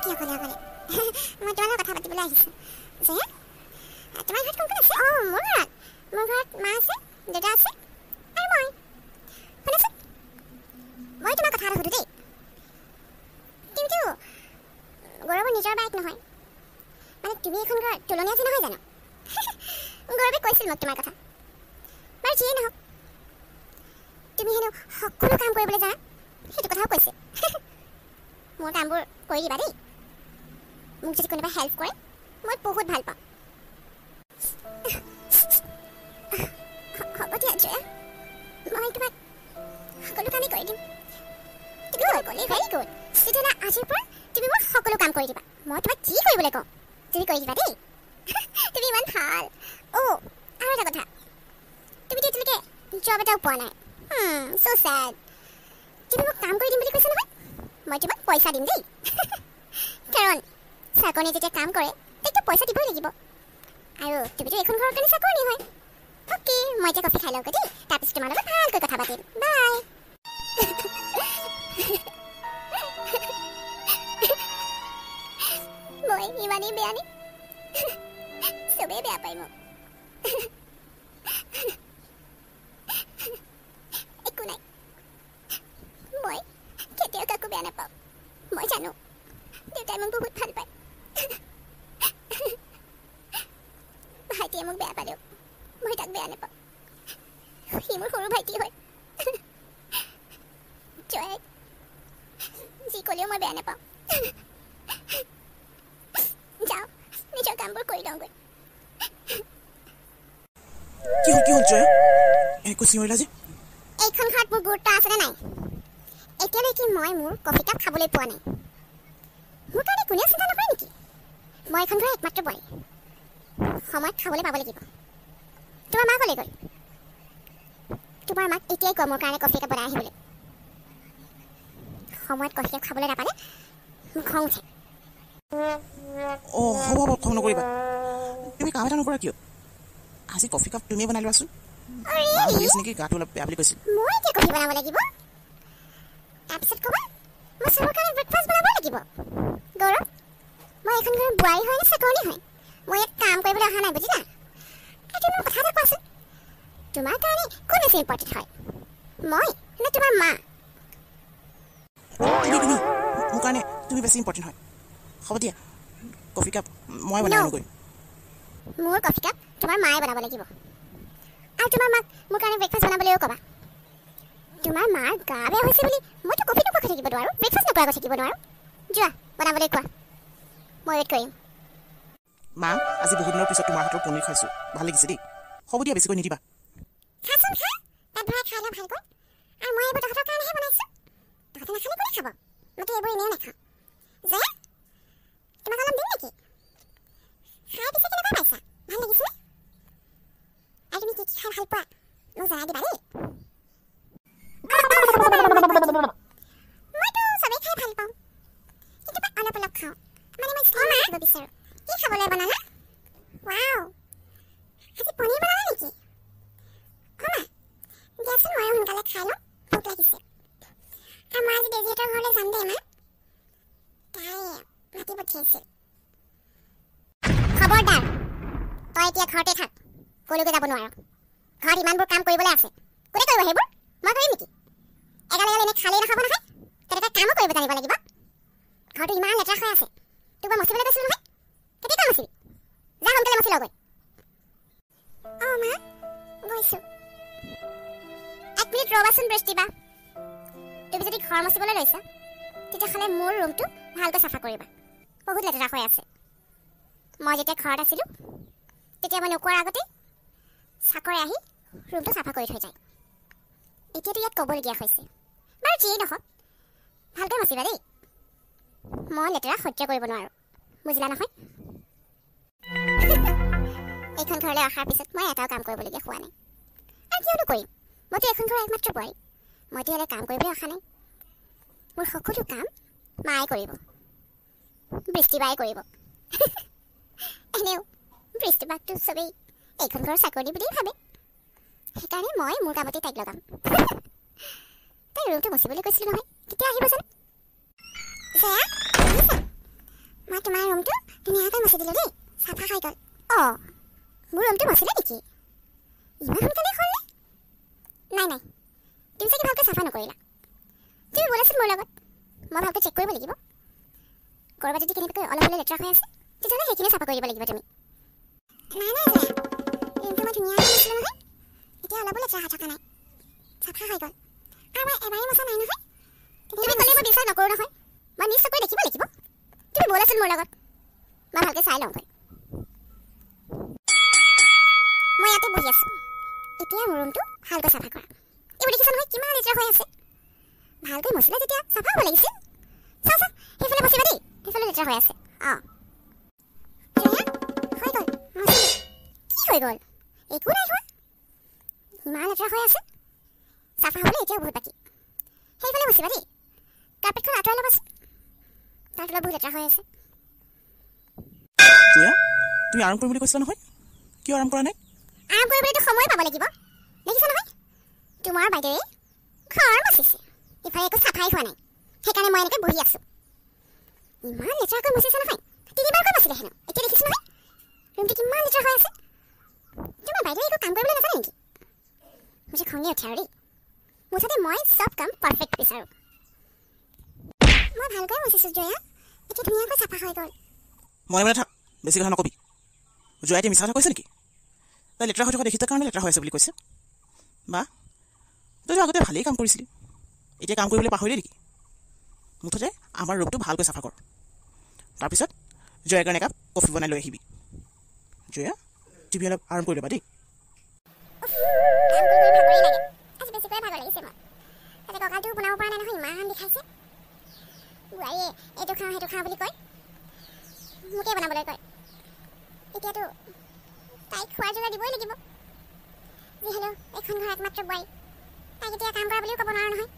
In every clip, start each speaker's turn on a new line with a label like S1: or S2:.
S1: কি অকলে অকলে মই তোমাৰ লগত কথা পাতিবলৈ আহিছোঁ যে তোমাৰ ঘৰত কোন কোন আছে মোৰ ঘৰত মা আছে দেউতা আছে আৰু মই শুনিছোঁ মই তোমাক কথা এটা সুধোঁ দেই কিন্তু গৌৰৱৰ নিজৰ বাইক নহয় মানে তুমি এখন ঘৰ তুলনি আছে নহয় জানো গৌৰৱে কৈছিল মোক তোমাৰ কথা বাৰু যিয়ে নহওক তুমি হেনো সকলো কাম কৰিবলৈ জানা সেইটো কথাও কৈছে মোৰ কামবোৰ কৰি দিবা দেই মোক যদি কোনোবা হেল্প কৰে মই বহুত ভাল পাওঁ হ'ব দিয়া জয়া মই তোমাক সকলো কামেই কৰি দিম তুমি ক'লে ভেৰি গুড তেতিয়াহ'লে আজিৰ পৰা তুমি মোক সকলো কাম কৰি দিবা মই তোমাক কি কৰিবলৈ কওঁ তুমি কৰি দিবা দেই তুমি ইমান ভাল আৰু এটা কথা তুমিতো এতিয়ালৈকে জব এটাও পোৱা নাই so sad তুমি মোক কাম কৰি দিম বুলি কৈছা নহয় মই তোমাক পইচা দিম দেই কাৰণ চাকৰিয়ে যেতিয়া কাম কৰে তেতিয়া পইচা দিবই লাগিব আৰু তুমিতো এইখন ঘৰৰ কাৰণে চাকৰি হয় অ'কে মই এতিয়া কফি খাই লওঁগৈ দেই তাৰপিছত তোমাৰ লগত ভালকৈ কথা পাতিম বাই মই ইমানেই বেয়া নে চবেই বেয়া পাই মোক একো নাই মই কেতিয়াও কাকো বেয়া নাপাওঁ মই জানো দেউতাই মোক বহুত ভাল পায় ভাইটিয়ে মোক বেয়া পালেও মই তাক বেয়া নাপাওঁ সি মোৰ সৰু ভাইটি হয় জয় যি ক'লেও মই বেয়া নাপাওঁ যাওঁ নিজৰ কামবোৰ কৰি লওঁগৈ
S2: কি হ'ল জয় একো চিঞৰিলা যে
S1: এইখন ঘৰত মোৰ গুৰুত্ব আছেনে নাই এতিয়ালৈকে মই মোৰ কফি কাপ খাবলৈ পোৱা নাই মোৰ কাৰণে কোনেও চিন্তা নকৰে নেকি মই এইখন ঘৰৰ একমাত্ৰ বোৱাৰী সময়ত খাবলৈ পাব লাগিব তোমাৰ মা ক'লৈ গ'ল তোমাৰ মাক এতিয়াই কোৱা মোৰ কাৰণে কফি কাপ বনাই আহিবলৈ সময়ত কফি কাপ খাবলৈ নাপালে মোৰ খং উঠে
S2: হ'ব খং নকৰিবা তুমি কাম এটা নকৰা কিয় আজি কফি কাপ তুমিয়ে বনাই লোৱাচোন নেকি গাটো অলপ বেয়া বুলি কৈছিল
S1: মই এতিয়া কফি বনাব লাগিব তাৰপিছত ক'বা মই চবৰ কাৰণে ব্ৰেকফাষ্ট বনাব লাগিব গৌৰৱ মই এখন ঘৰৰ বোৱাৰী হয় নে চাকৰি হয় মই ইয়াত কাম কৰিবলৈ অহা নাই বুজিলা আৰু তুমি কথা এটা কোৱাচোন তোমাৰ কাৰণে কোন বেছি ইম্পৰ্টেণ্ট হয় মই নে তোমাৰ মা
S2: মোৰ কাৰণে তুমি বেছি ইম্পৰ্টেণ্ট হয় হ'ব দিয়া কফি কাপ মই বনাই আনোগৈ
S1: মোৰ কফি কাপ তোমাৰ মায়ে বনাব লাগিব আৰু তোমাৰ মাক মোৰ কাৰণে ব্ৰেকফাষ্ট বনাবলৈও ক'বা তোমাৰ মাৰ গা বেয়া হৈছে বুলি মইতো কফি নোখোৱাকৈ থাকিব নোৱাৰোঁ ব্ৰেকফাষ্ট নোখোৱাকৈ থাকিব নোৱাৰোঁ যোৱা বনাবলৈ কোৱা মই ৱেইট কৰিম
S2: মা আজি বহুত দিনৰ পিছত তোমাৰ হাতৰ পনীৰ খাইছোঁ ভাল লাগিছে দেই হ'ব দিয়া বেছিকৈ নিদিবা
S1: খাচোন খা পেট ভৰাই খাই লওঁ ভালকৈ আৰু মই এইবোৰ তহঁতৰ কাৰণেহে বনাইছোঁ তহঁতে নাখালে কোনে খাব মইতো এইবোৰ এনেও নাখাওঁ যে তোমাক অলপ দিম নেকি খাই পিছে কেনেকুৱা পাইছা ভাল লাগিছেনে আৰু তুমি কি কি খাই ভাল পোৱা মোক জনাই দিবা দেই মইতো চবেই খাই ভাল পাওঁ কিন্তু মই অলপ অলপ খাওঁ মানে মই স্লিম ৰাখিব বিচাৰোঁ কি খাবলৈ বনালা ৱাও আজি পনীৰ বনালা নেকি দিয়াচোন ময়ো সোনকালে খাই লওঁ ভোক লাগিছে আৰু মই আজি দেজীহঁতৰ ঘৰলৈ যাম দেই মা তাই মাতি পঠিয়াইছিল খবৰদাৰ তই এতিয়া ঘৰতে থাক ক'লৈকে যাব নোৱাৰ ঘৰত ইমানবোৰ কাম কৰিবলৈ আছে কোনে কৰিব সেইবোৰ মই কৰিম নেকি এগাল এনে খালেই নাখাব নহয় তেনেকৈ কামো কৰিব জানিব লাগিব ঘৰটো ইমান লেতেৰা হৈ আছে তোক মই মচিবলৈ কৈছিলোঁ নহয় কেতিয়া মচিবি যা সোনকালে মচি লগৈ মা গৈছোঁ 1 মিনিট ৰ'বাচোন বৃষ্টিবা তুমি যদি ঘৰ মচিবলৈ লৈছা তেতিয়াহ'লে মোৰ ৰুমটো ভালকৈ চাফা কৰিবা বহুত লেতেৰা হৈ আছে মই যেতিয়া ঘৰত আছিলোঁ তেতিয়া মই নোকোৱাৰ আগতে চাকৰি আহি ৰুমটো চাফা কৰি থৈ যায় এতিয়াতো ইয়াত ক'বলগীয়া হৈছে বাৰু যিয়েই নহওক ভালকৈ মচিবা দেই মই লেতেৰা সহ্য কৰিব নোৱাৰোঁ বুজিলা নহয় এইখন ঘৰলৈ অহাৰ পিছত মই এটাও কাম কৰিবলগীয়া হোৱা নাই আৰু কিয়নো কৰিম মইতো এইখন ঘৰৰ একমাত্ৰ বোৱাৰী মইতো ইয়ালৈ কাম কৰিবলৈ অহা নাই মোৰ সকলো কাম মায়ে কৰিব বৃষ্টিবাই কৰিব এনেও বৃষ্টিবাকটো চবেই এইখন ঘৰৰ চাকৰি বুলিয়েই ভাবে সেইকাৰণে মই মোৰ কামতে তাইক লগাম তাই ৰুমটো মচিবলৈ কৈছিলোঁ নহয় কেতিয়া আহিব জানো জয়া ধুনীয়াকৈ মচি দিলোঁ দেই, চাফা হৈ গ'ল। অঁ, মোৰ ৰুমটো মচিলে নেকি? ইমান সোনকালে হ'লনে? নাই, তুমি চাগে ভালকৈ চাফা নকৰিলা। তুমি ব'লাচোন মোৰ লগত, মই ভালকৈ চেক কৰিব লাগিব। ক'ৰবাত যদি কেনেবাকৈ অলপ হ'লে লেতেৰা হৈ আছে, তেতিয়াহ'লে সেইখিনি চাফা কৰি দিব লাগিব তুমি। নাই জয়া, ৰুমটো মই ধুনীয়াকৈ মচিলোঁ নহয়, এতিয়া অলপো লেতেৰা হৈ থকা নাই, চাফা হৈ গ'ল। আৰু মই এবাৰেই মচা নাই নহয়। তুমি ক'লে মই বিশ্বাস নকৰোঁ নহয়, মই নিজ চকুৰে দেখিব লাগিব। তুমি ব'লাচোন মোৰ লগত, মই ভালকৈ চাই লওঁগৈ। মই ইয়াতে বহি আছোঁ, এতিয়া মোৰ ৰুমটো ভালকৈ চাফা কৰা। এইবোৰ দেখিছা নহয় কিমান লেতেৰা হৈ আছে। ভালকৈ মচিলে যেতিয়া চাফা হ'ব লাগিছিল। চাওঁ সেইফালে মচিবা দেই, সেইফালে লেতেৰা হৈ আছে। অঁ জয়া, হৈ গ'ল মচিলোঁ। কি হৈ গ'ল? একো নাই হোৱা, ইমান লেতেৰা হৈ আছে। চাফা হ'বলৈ এতিয়াও বহুত বাকী। সেইফালে মচিবা দেই, কাৰ্পেটখন আঁতৰাই ল'বাচোন, তাৰ তলত বহুত লেতেৰা হৈ আছে।
S2: জয়া, তুমি আৰাম কৰিম বুলি কৈছিলা নহয়, কিয় আৰাম কৰা নাই?
S1: আৰাম কৰিবলৈতো সময় পাব লাগিব। দেখিছা নহয় তোমাৰ বাইদেৱে ঘৰ মচিছে, ইফালে একো চাফাই হোৱা নাই। সেইকাৰণে মই এনেকৈ বহি আছোঁ। ইমান লেতেৰাকৈ মচিছে নহয়, 3বাৰকৈ মচিলে হেনো। এতিয়া দেখিছোঁ নহয় ৰুমটো কিমান লেতেৰা হৈ আছে। তোমাৰ বাইদেৱে একো কাম কৰিবলৈ নাজানে নেকি? মোৰ যে খঙে উঠে আৰু দেই। মুঠতে মই চব কাম পাৰফেক্ট বিচাৰোঁ। মই ভালকৈ মচিছোঁ জয়া, এতিয়া ধুনীয়াকৈ চাফা হৈ গ'ল।
S2: মনে থাক, বেছি কথা নকবি। জয়া এতিয়া মিছা কথা কৈছে নেকি? তাই লেতেৰা হৈ থকা দেখিছা কাৰণে লেতেৰা হৈ আছে বুলি কৈছে। বা তইতো আগতে ভালেই কাম কৰিছিলি, এতিয়া কাম কৰিবলৈ পাহৰিলি নেকি? মুঠতে আমাৰ ৰুমটো ভালকৈ চাফা কৰ, তাৰপিছত জয়াৰ কাৰণে একাপ কফি বনাই লৈ আহিবি। জয়া, টিভি অলপ আৰাম কৰি ল'বা দেই।
S1: কাম কৰি ভাগৰেই লাগে, আজি বেছিকৈ ভাগৰ লাগিছে মোৰ। তাতে কঁকালটো বনাব পৰা নাই নহয়, ইমান বিষাইছে। বোৱাৰীয়ে এইটো খাওঁ সেইটো খাওঁ বুলি কয়, মোকে বনাবলৈ কয়। এতিয়াতো তাইক খোৱাৰ যোগাৰ দিবই লাগিব। যিহেতু এইখন ঘৰৰ একমাত্ৰ বোৱাৰী, তাইক এতিয়া কাম কৰা বুলিও ক'ব নোৱাৰো নহয়।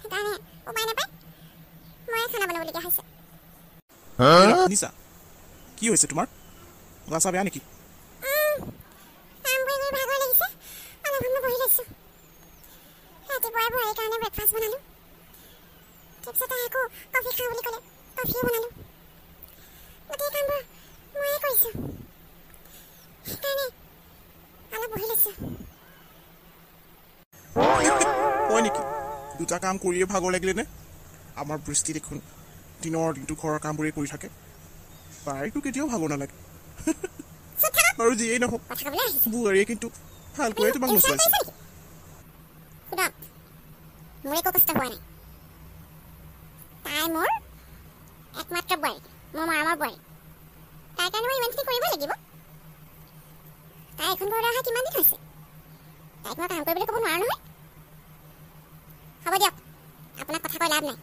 S1: সেইকাৰণে উপায় নাপায় ময়ে খানা বনাবলগীয়া হৈছে।
S2: শুনিছা, কি হৈছে তোমাৰ? গা চা বেয়া নেকি?
S1: কাম কৰি ভাগৰ লাগিছে, অলপ সময় বহি লৈছোঁ। ৰাতিপুৱাই বোৱাৰীৰ কাৰণে ব্ৰেকফাষ্ট বনালোঁ, তাৰপিছত তাই আকৌ কফি খাওঁ বুলি ক'লে, কফিও বনালোঁ। গোটেই কামবোৰ ময়ে কৰিছোঁ, সেইকাৰণে অলপ বহি লৈছোঁ।
S2: হয় নেকি? দুটা কাম কৰিয়ে ভাগৰ লাগিলে নে? আমাৰ বৃষ্টি দেখোন দিনৰ দিনটো ঘৰৰ কামবোৰেই কৰি থাকে, তাইতো কেতিয়াও ভাগৰ নালাগে। আৰু যিয়েই নহওক, বোৱাৰীয়ে কিন্তু ভালকৈয়ে তোমাক নচুৱাইছে।
S1: মোৰ একো কষ্ট হোৱা নাই। তাই মোৰ একমাত্ৰ বোৱাৰী, মোৰ মৰমৰ বোৱাৰী। তাইৰ কাৰণে মই ইমানখিনি কৰিবই লাগিব। তাই এখন ঘৰলৈ অহা কিমান দিন হৈছে, তাইক মই কাম কৰিবলৈ ক'ব নোৱাৰো নহয়। হ'ব দিয়ক, আপোনাক কথা কৈ লাভ নাই।